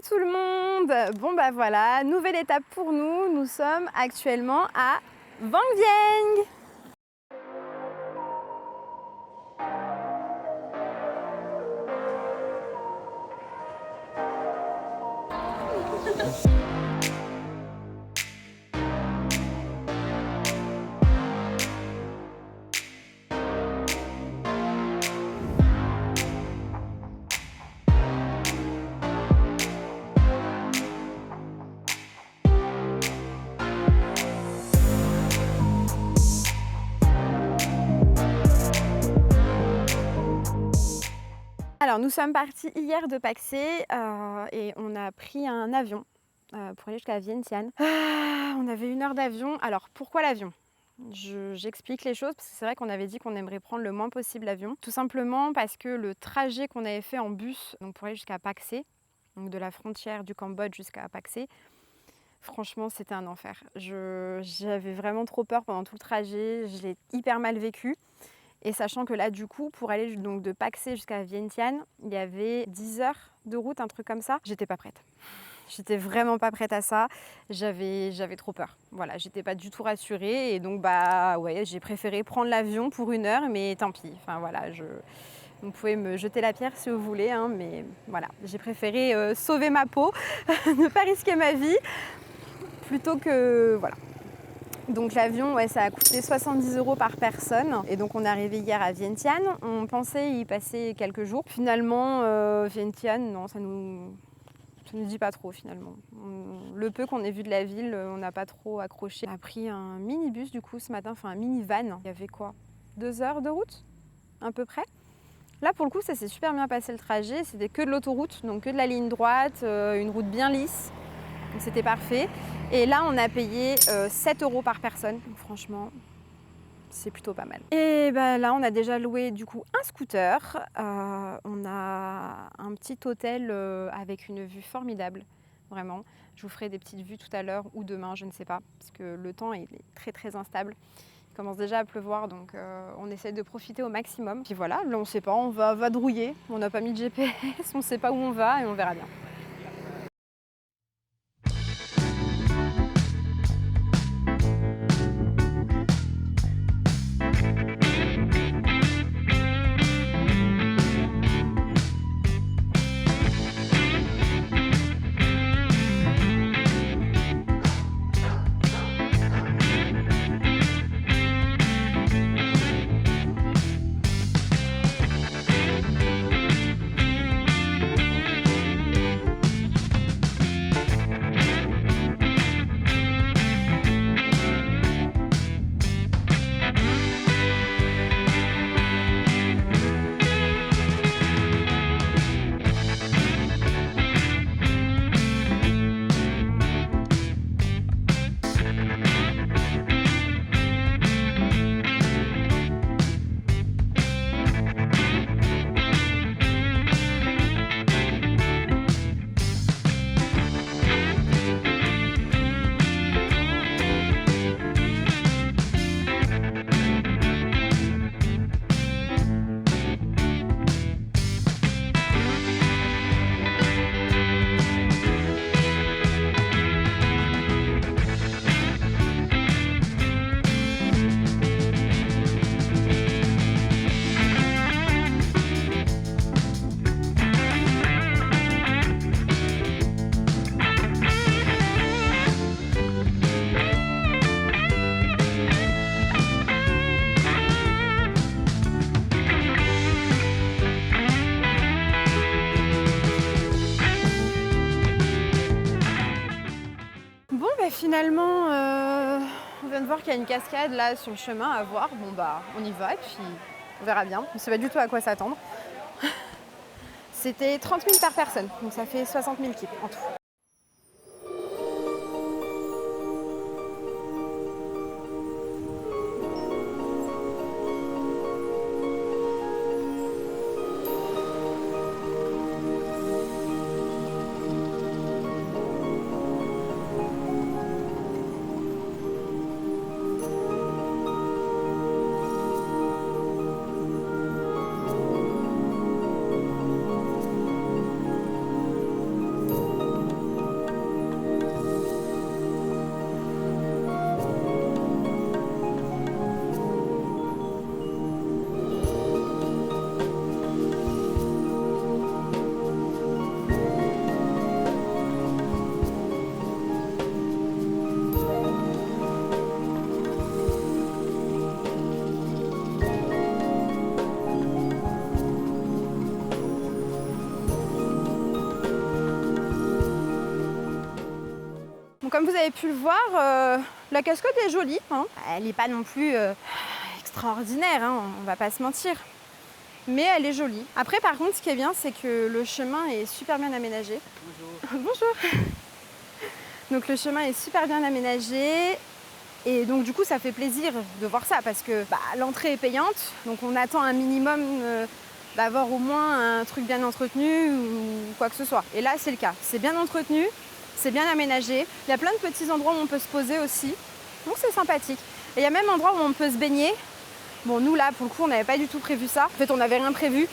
tout le monde. Bon bah voilà, nouvelle étape pour nous. Nous sommes actuellement à Vang Vieng. Alors nous sommes partis hier de Paxé et on a pris un avion pour aller jusqu'à Vientiane. On avait 1 heure d'avion. Alors pourquoi l'avion ? J'explique les choses parce que c'est vrai qu'on avait dit qu'on aimerait prendre le moins possible l'avion. Tout simplement parce que le trajet qu'on avait fait en bus donc pour aller jusqu'à Paxé, donc de la frontière du Cambodge jusqu'à Paxé, franchement c'était un enfer. J'avais vraiment trop peur pendant tout le trajet, je l'ai hyper mal vécu. Et sachant que là, du coup, pour aller donc de Paxé jusqu'à Vientiane, il y avait 10 heures de route, un truc comme ça. J'étais pas prête. J'étais vraiment pas prête à ça. J'avais trop peur. Voilà, j'étais pas du tout rassurée. Et donc, bah ouais, j'ai préféré prendre l'avion pour 1 heure, mais tant pis. Enfin voilà, vous pouvez me jeter la pierre si vous voulez, hein, mais voilà, j'ai préféré sauver ma peau, ne pas risquer ma vie, plutôt que voilà. Donc l'avion, ouais, ça a coûté 70 € par personne. Et donc on est arrivé hier à Vientiane. On pensait y passer quelques jours. Finalement, Vientiane, non, ça nous dit pas trop finalement. Le peu qu'on ait vu de la ville, on n'a pas trop accroché. On a pris un minibus du coup ce matin, enfin un minivan. Il y avait quoi, 2 heures de route à peu près. Là pour le coup, ça s'est super bien passé le trajet. C'était que de l'autoroute, donc que de la ligne droite, une route bien lisse. Donc c'était parfait. Et là, on a payé 7 € par personne. Donc, franchement, c'est plutôt pas mal. Et bah, là, on a déjà loué du coup un scooter. On a un petit hôtel avec une vue formidable, vraiment. Je vous ferai des petites vues tout à l'heure ou demain, je ne sais pas, parce que le temps il est très très instable. Il commence déjà à pleuvoir, donc on essaie de profiter au maximum. Puis voilà, là on ne sait pas, on va vadrouiller. On n'a pas mis de GPS, on ne sait pas où on va et on verra bien. Finalement, on vient de voir qu'il y a une cascade là sur le chemin à voir. Bon bah on y va et puis on verra bien. On ne sait pas du tout à quoi s'attendre. C'était 30 000 par personne, donc ça fait 60 000 kip en tout. Donc comme vous avez pu le voir, la cascade est jolie, hein. Elle n'est pas non plus extraordinaire, hein, on va pas se mentir. Mais elle est jolie. Après par contre ce qui est bien c'est que le chemin est super bien aménagé. Bonjour. Bonjour. Donc le chemin est super bien aménagé. Et donc du coup ça fait plaisir de voir ça parce que l'entrée est payante. Donc on attend un minimum d'avoir au moins un truc bien entretenu ou quoi que ce soit. Et là c'est le cas. C'est bien entretenu, c'est bien aménagé. Il y a plein de petits endroits où on peut se poser aussi. Donc c'est sympathique. Et il y a même endroit où on peut se baigner. Bon nous là pour le coup on n'avait pas du tout prévu ça. En fait on n'avait rien prévu.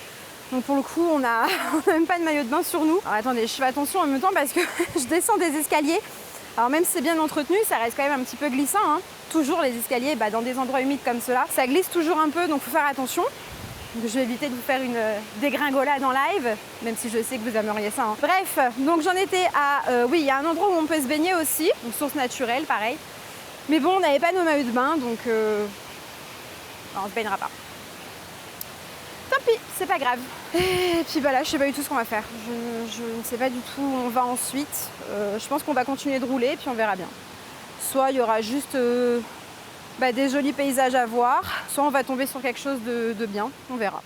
Donc pour le coup on n'a même pas de maillot de bain sur nous. Alors attendez, je fais attention en même temps parce que je descends des escaliers. Alors même si c'est bien entretenu, ça reste quand même un petit peu glissant, hein. Toujours les escaliers dans des endroits humides comme cela, ça glisse toujours un peu donc il faut faire attention. Donc, je vais éviter de vous faire une dégringolade en live, même si je sais que vous aimeriez ça, hein. Bref, donc j'en étais à... oui, il y a un endroit où on peut se baigner aussi, une source naturelle, pareil. Mais bon, on n'avait pas nos maillots de bain, donc on se baignera pas. Tant pis, c'est pas grave. Et puis là, je sais pas du tout ce qu'on va faire. Je ne sais pas du tout où on va ensuite. Je pense qu'on va continuer de rouler et puis on verra bien. Soit il y aura juste des jolis paysages à voir, soit on va tomber sur quelque chose de bien, on verra.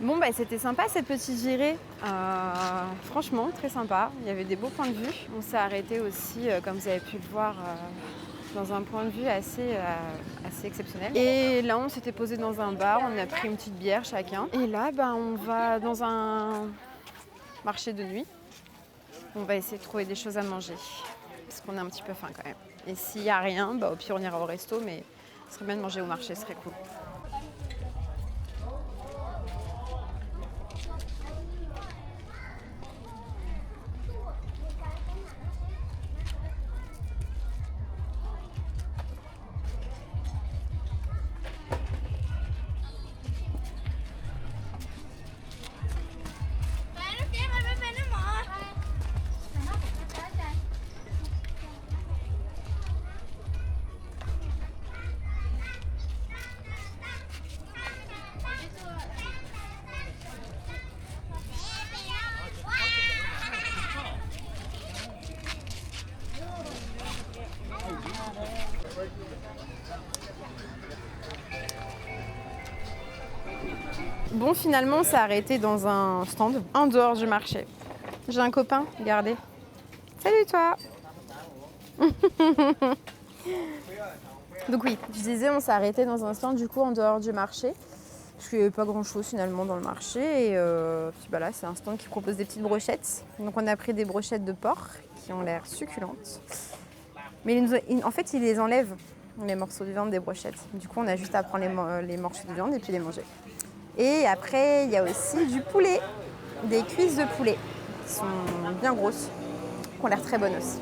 Bon bah c'était sympa cette petite virée, franchement très sympa, il y avait des beaux points de vue. On s'est arrêté aussi, comme vous avez pu le voir, dans un point de vue assez exceptionnel. Et là on s'était posé dans un bar, on a pris une petite bière chacun. Et là bah, on va dans un marché de nuit, on va essayer de trouver des choses à manger, parce qu'on a un petit peu faim quand même. Et s'il n'y a rien, bah, au pire on ira au resto, mais ce serait bien de manger au marché, ce serait cool. Bon, finalement, on s'est arrêté dans un stand en dehors du marché. J'ai un copain, regardez. Salut toi. Donc oui, je disais, on s'est arrêté dans un stand du coup en dehors du marché. Parce qu'il n'y avait pas grand chose finalement dans le marché. Et puis bah là, c'est un stand qui propose des petites brochettes. Donc on a pris des brochettes de porc qui ont l'air succulentes. Mais en fait, ils les enlèvent, les morceaux de viande des brochettes. Du coup, on a juste à prendre les morceaux de viande et puis les manger. Et après, il y a aussi du poulet, des cuisses de poulet qui sont bien grosses, qui ont l'air très bonnes aussi.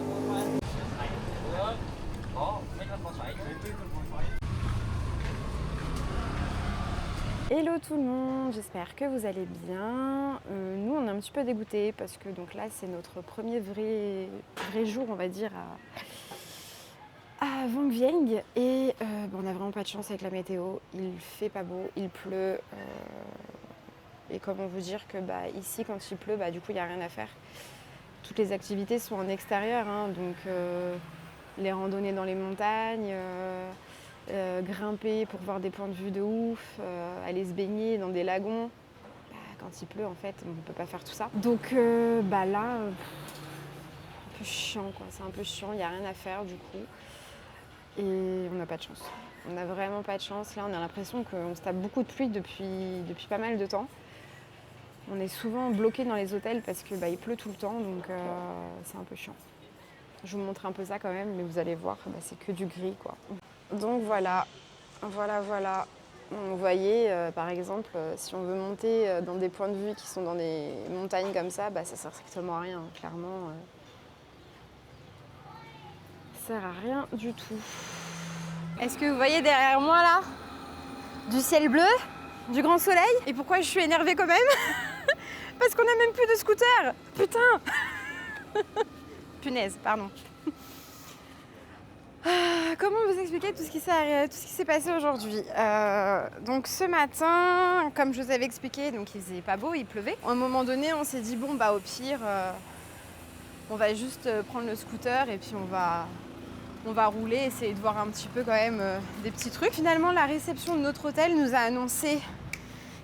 Hello tout le monde, j'espère que vous allez bien. Nous, on est un petit peu dégoûtés parce que donc là, c'est notre premier vrai jour, on va dire, à Vang Vieng. Et on n'a vraiment pas de chance avec la météo. Il fait pas beau, il pleut. Et comment vous dire que bah, ici, quand il pleut, bah, du coup, il n'y a rien à faire. Toutes les activités sont en extérieur, hein, donc les randonnées dans les montagnes, grimper pour voir des points de vue de ouf, aller se baigner dans des lagons. Bah, quand il pleut, en fait, on ne peut pas faire tout ça. Donc bah, là, un peu chiant, quoi. C'est un peu chiant, il n'y a rien à faire du coup. Et on n'a pas de chance. On n'a vraiment pas de chance. Là, on a l'impression qu'on se tape beaucoup de pluie depuis pas mal de temps. On est souvent bloqué dans les hôtels parce que bah, il pleut tout le temps, donc c'est un peu chiant. Je vous montre un peu ça quand même, mais vous allez voir, bah, c'est que du gris, quoi. Donc voilà. Vous voyez, par exemple, si on veut monter dans des points de vue qui sont dans des montagnes comme ça, bah, ça sert strictement à rien, clairement. Ça sert à rien du tout. Est-ce que vous voyez derrière moi là, du ciel bleu, du grand soleil? Et pourquoi je suis énervée quand même? Parce qu'on n'a même plus de scooter. Putain. Punaise, pardon. Comment vous expliquer tout ce qui s'est passé aujourd'hui? Donc ce matin, comme je vous avais expliqué, donc il faisait pas beau, il pleuvait. À un moment donné, on s'est dit bon bah au pire, on va juste prendre le scooter et puis on va rouler, essayer de voir un petit peu quand même des petits trucs. Finalement, la réception de notre hôtel nous a annoncé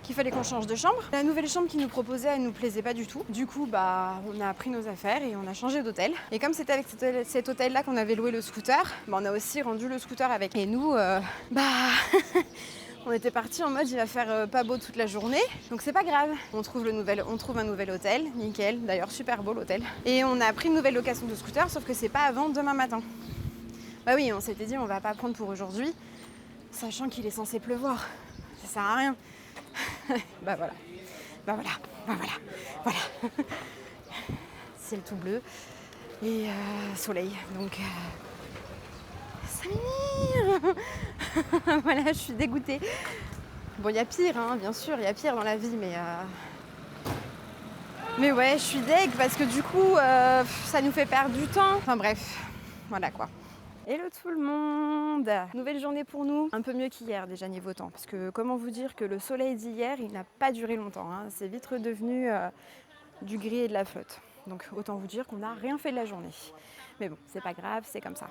qu'il fallait qu'on change de chambre. La nouvelle chambre qu'ils nous proposaient, elle nous plaisait pas du tout. Du coup, bah, on a pris nos affaires et on a changé d'hôtel. Et comme c'était avec cet hôtel-là qu'on avait loué le scooter, bah, on a aussi rendu le scooter avec. Et nous, on était partis en mode il va faire pas beau toute la journée, donc c'est pas grave. On trouve un nouvel hôtel, nickel. D'ailleurs, super beau l'hôtel. Et on a pris une nouvelle location de scooter, sauf que c'est pas avant demain matin. Bah oui, on s'était dit on va pas prendre pour aujourd'hui, sachant qu'il est censé pleuvoir. Ça sert à rien. Bah voilà. Ciel tout bleu et soleil, donc ça m'énerve. Voilà, je suis dégoûtée. Bon, il y a pire, hein, bien sûr, il y a pire dans la vie, mais ouais, je suis deg parce que du coup, ça nous fait perdre du temps. Enfin bref, voilà quoi. Hello tout le monde! Nouvelle journée pour nous, un peu mieux qu'hier déjà niveau temps, parce que comment vous dire que le soleil d'hier, il n'a pas duré longtemps, hein. C'est vite redevenu du gris et de la flotte. Donc autant vous dire qu'on n'a rien fait de la journée. Mais bon, c'est pas grave, c'est comme ça.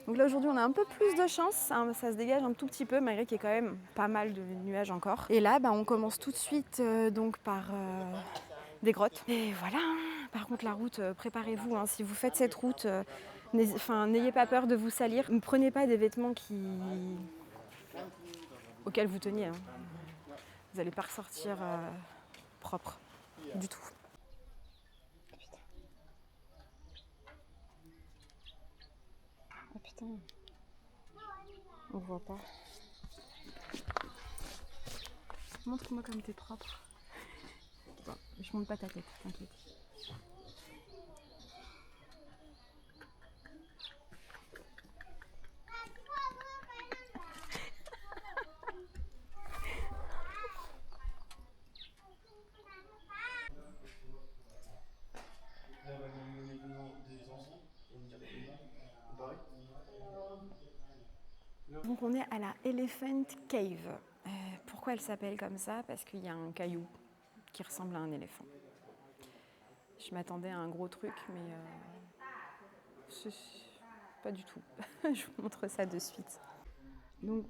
Donc là aujourd'hui on a un peu plus de chance, hein, ça se dégage un tout petit peu malgré qu'il y ait quand même pas mal de nuages encore. Et là on commence tout de suite donc par des grottes. Et voilà, par contre la route, préparez-vous, hein, si vous faites cette route, n'ayez pas peur de vous salir. Ne prenez pas des vêtements auxquels vous teniez. Hein. Vous n'allez pas ressortir propre du tout. Oh putain, on voit pas. Montre-moi comme t'es propre. Bon, je monte pas ta tête, t'inquiète. Donc on est à la Elephant Cave. Pourquoi elle s'appelle comme ça? Parce qu'il y a un caillou qui ressemble à un éléphant. Je m'attendais à un gros truc, mais pas du tout. Je vous montre ça de suite. Donc,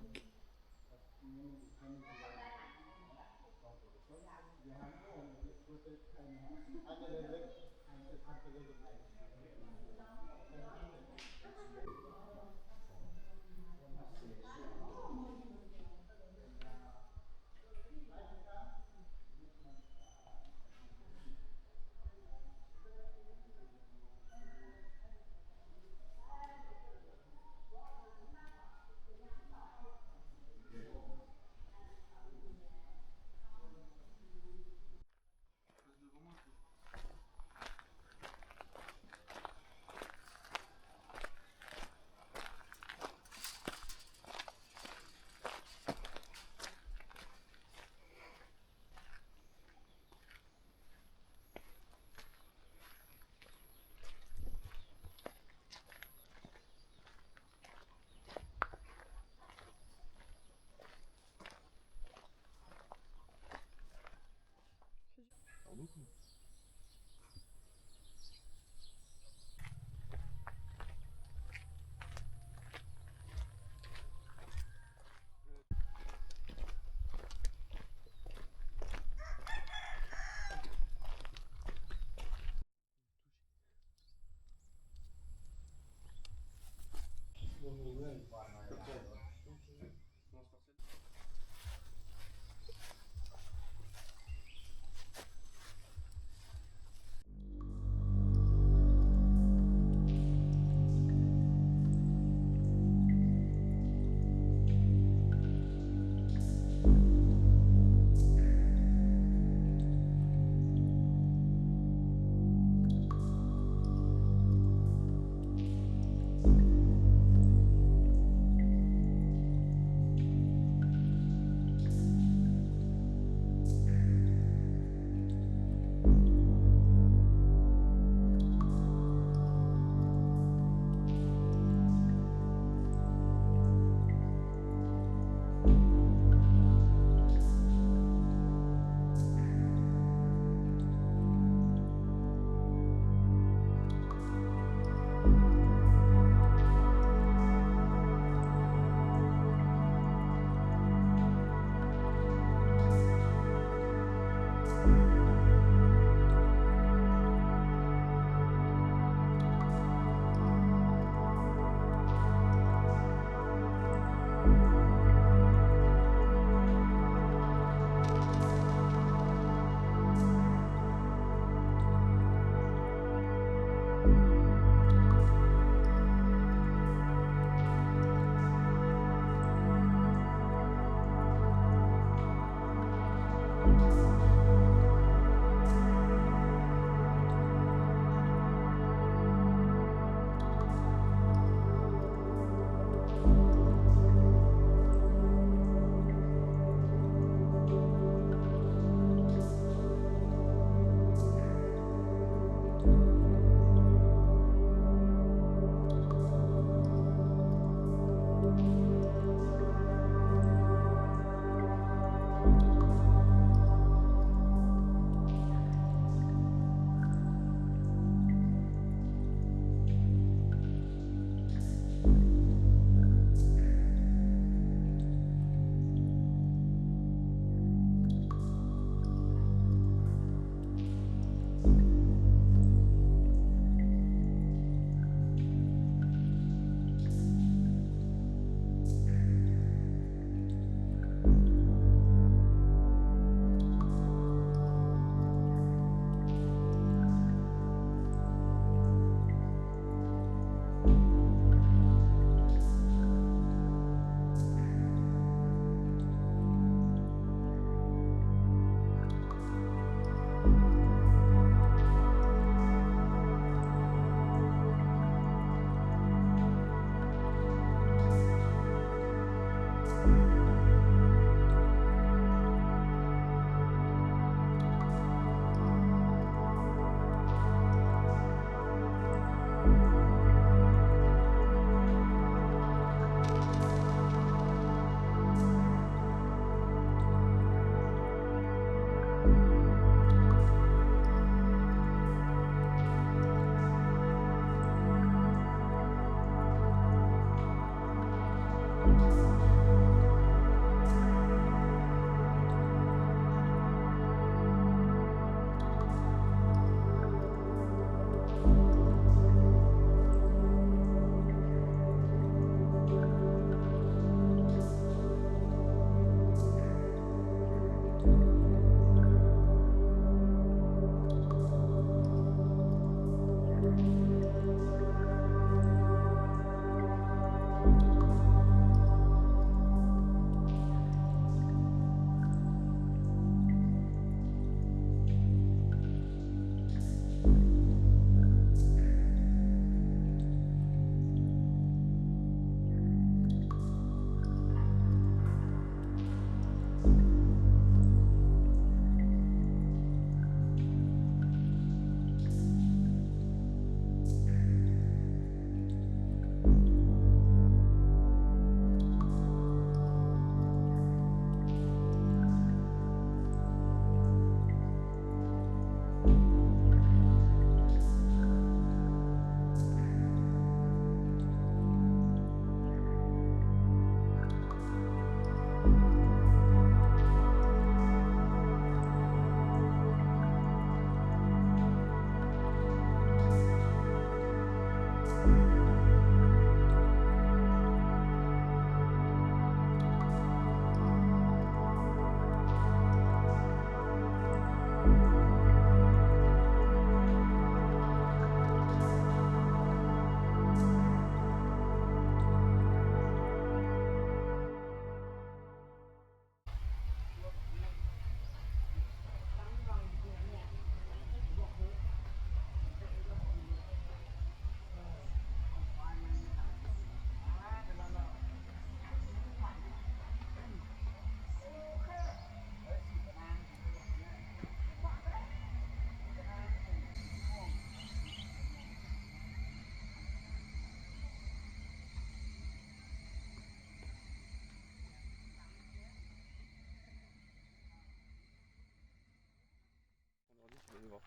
devant.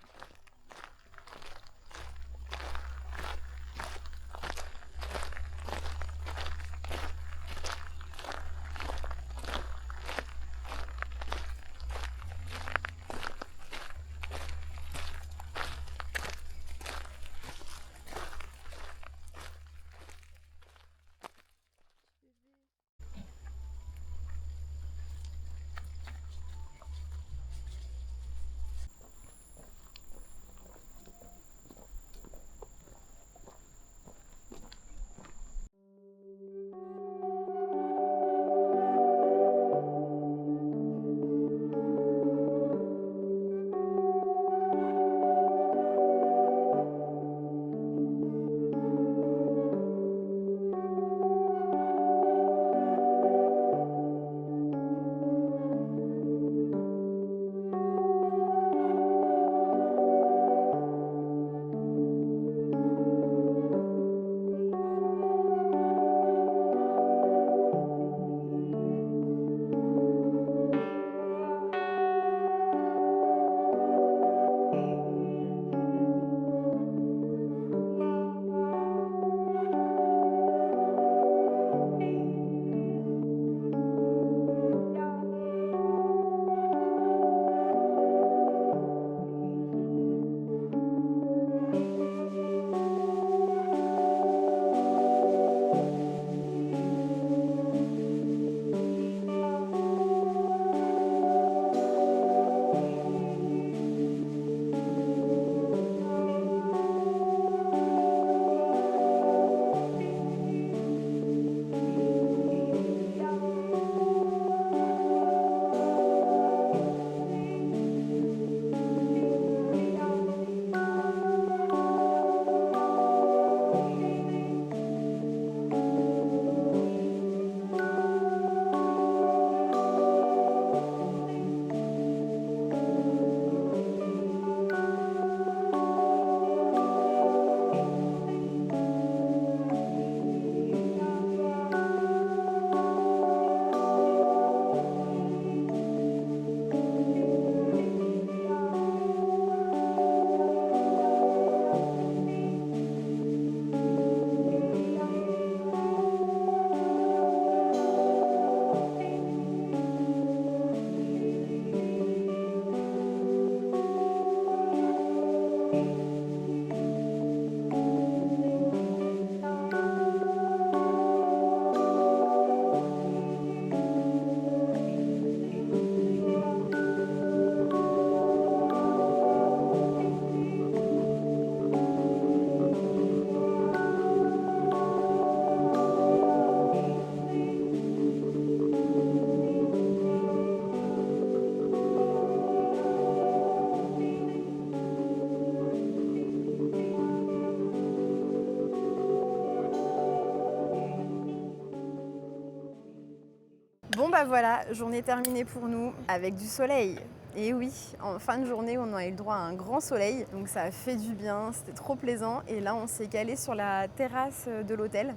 Bon bah voilà, journée terminée pour nous avec du soleil. Et oui, en fin de journée, on a eu le droit à un grand soleil, donc ça a fait du bien, c'était trop plaisant. Et là, on s'est calé sur la terrasse de l'hôtel,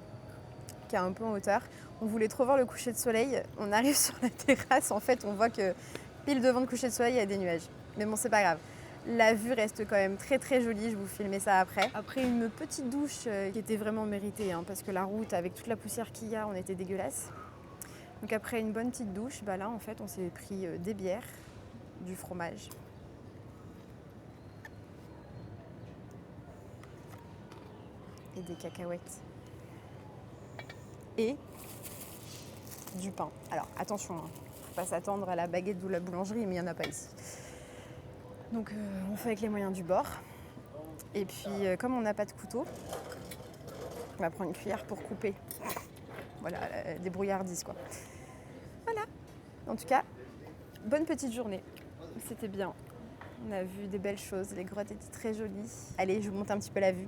qui est un peu en hauteur. On voulait trop voir le coucher de soleil. On arrive sur la terrasse, en fait, on voit que pile devant le coucher de soleil, il y a des nuages. Mais bon, c'est pas grave. La vue reste quand même très très jolie, je vous filmerai ça après. Après une petite douche qui était vraiment méritée, parce que la route, avec toute la poussière qu'il y a, on était dégueulasse. Donc après une bonne petite douche, bah là en fait on s'est pris des bières, du fromage. Et des cacahuètes. Et du pain. Alors attention, faut pas s'attendre à la baguette ou la boulangerie, mais il n'y en a pas ici. Donc on fait avec les moyens du bord. Et puis comme on n'a pas de couteau, on va prendre une cuillère pour couper. Voilà, des brouillardises quoi. Voilà. En tout cas, bonne petite journée. C'était bien. On a vu des belles choses, les grottes étaient très jolies. Allez, je vous montre un petit peu la vue.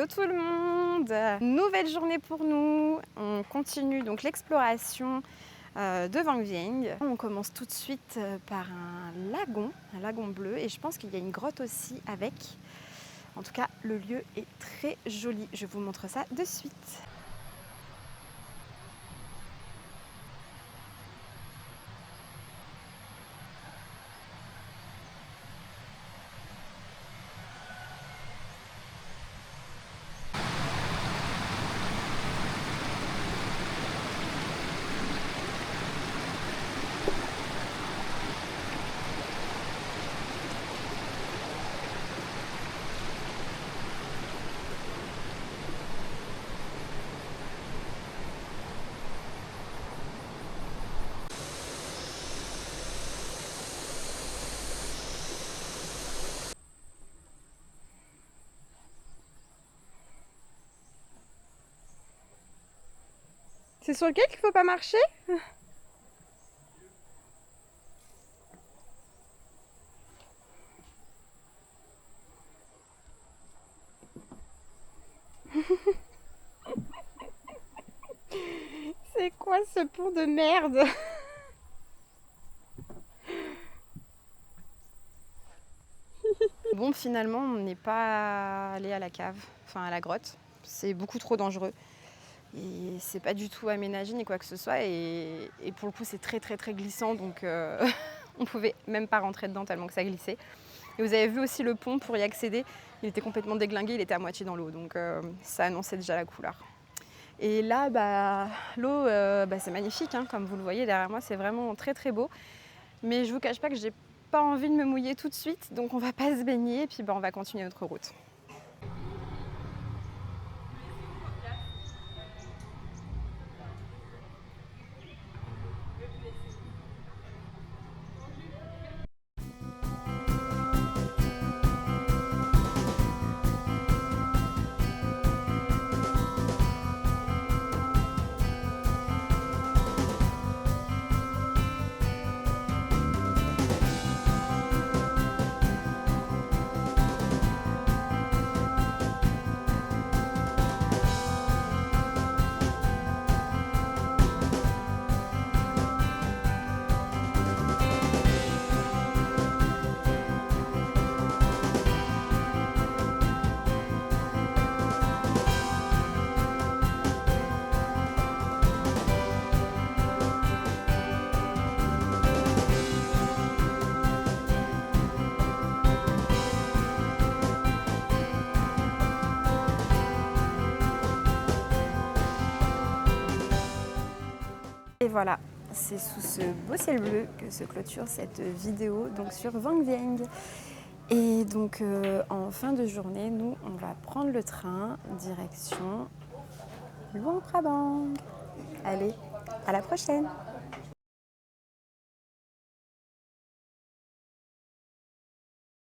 Hello tout le monde! Nouvelle journée pour nous. On continue donc l'exploration de Vang Vieng. On commence tout de suite par un lagon bleu, et je pense qu'il y a une grotte aussi avec. En tout cas, le lieu est très joli. Je vous montre ça de suite. C'est sur lequel qu'il faut pas marcher? C'est quoi ce pont de merde? Bon, finalement, on n'est pas allé à la cave, enfin à la grotte. C'est beaucoup trop dangereux. Et c'est pas du tout aménagé ni quoi que ce soit. Et pour le coup, c'est très très très glissant. Donc on pouvait même pas rentrer dedans tellement que ça glissait. Et vous avez vu aussi le pont pour y accéder. Il était complètement déglingué, il était à moitié dans l'eau. Donc ça annonçait déjà la couleur. Et là, l'eau, c'est magnifique, hein, comme vous le voyez derrière moi. C'est vraiment très très beau. Mais je vous cache pas que j'ai pas envie de me mouiller tout de suite. Donc on va pas se baigner et puis on va continuer notre route. Et voilà, c'est sous ce beau ciel bleu que se clôture cette vidéo donc sur Vang Vieng. Et donc en fin de journée, nous on va prendre le train direction Luang Prabang. Allez, à la prochaine!